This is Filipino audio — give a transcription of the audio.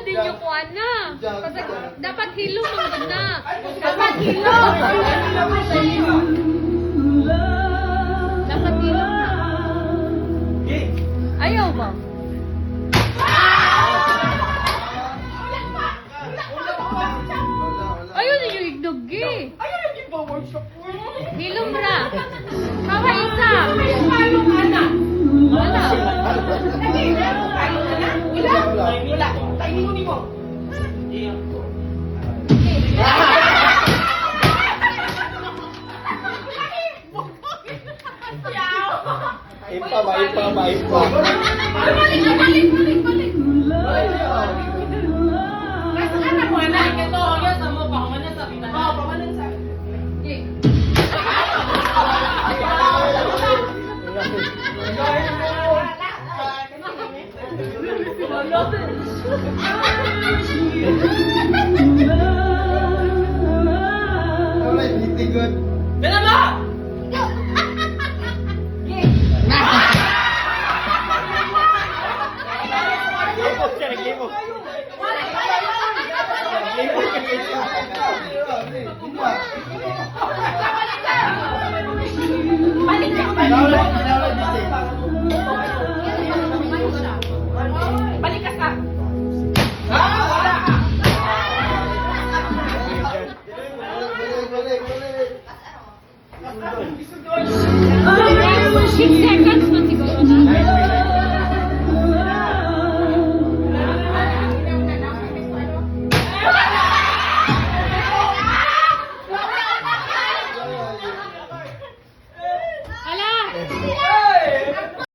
din yung kuan na. Kasi dapat hilom ang ganda. Dapat hilom. Dapat hilom na. Ayaw ba? Ayaw na yung ignogi. Hilom ra. Kawa isa. Wala. Ipa. Alright, hindi good. Siya, nag-game mo.